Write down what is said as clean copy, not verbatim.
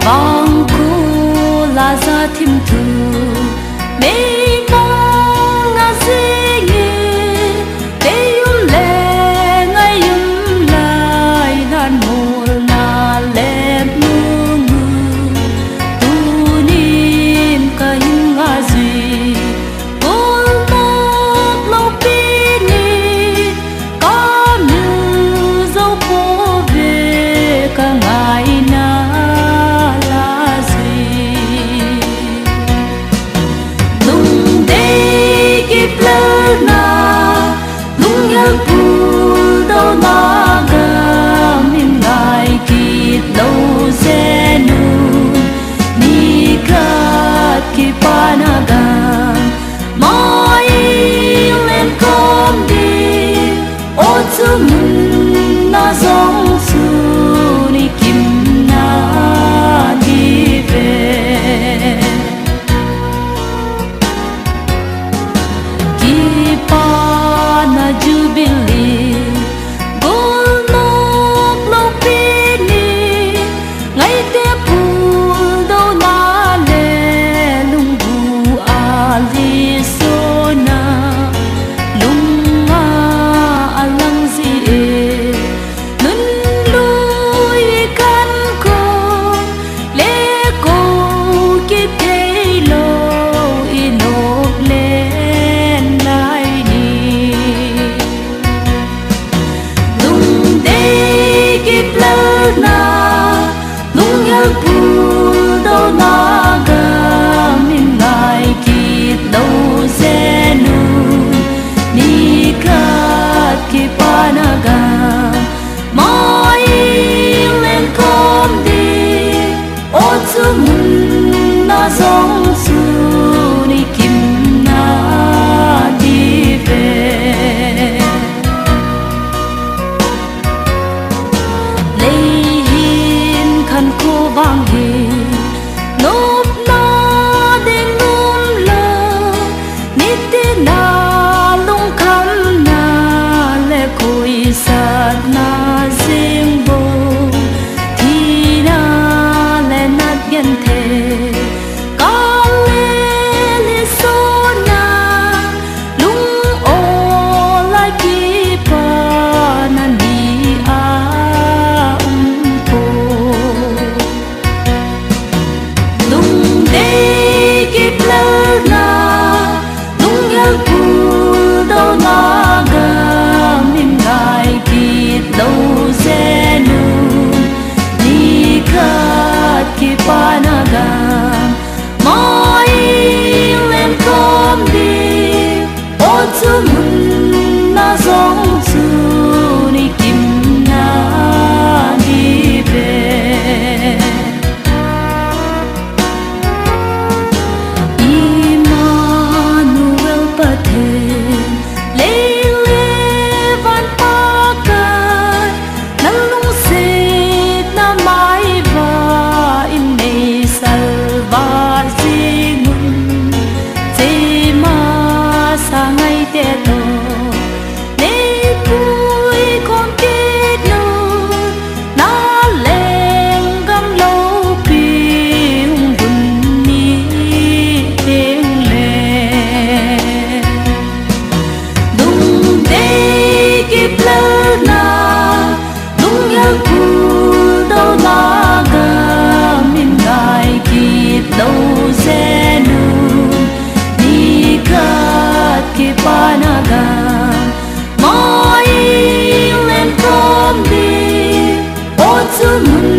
vang cô là ra thìm thu mê mong ngã dễ nghe để yếm lệ ngay yếm lại nan mồ na lệ mưa ngư tu nín cả yếm ngã gì cô mốc lâu pini có như dấu phố về cả ngày na đâu na ga min ngai ki đâu se nu ni ka ki pa na ga mai lên com đi ô chu mun na song su ni kim na đi về ki pa na jubilee đâu na ga min ngai ki đâu se nu ni ka ki pa na ga mai lên com đi ô chu mun na song su ni kim na đi về khăn cô vang hi nốt na đến nôm lơ nít tin na lung khăn na lệ cùi sát na riêng vô thì na lệ nát ghen thề có lệ lệ số na lung ô lại kỳ pa na ni a đâu na ga min ngai ki đâu se nu ni ka ki pa na ga mai lên com đi ô chu mun na song su ni kim na đi về Emmanuel Pathe đâu na ga min ngai ki đâu se nu ni ka ki pa na ga mai lên com đi ô chu mun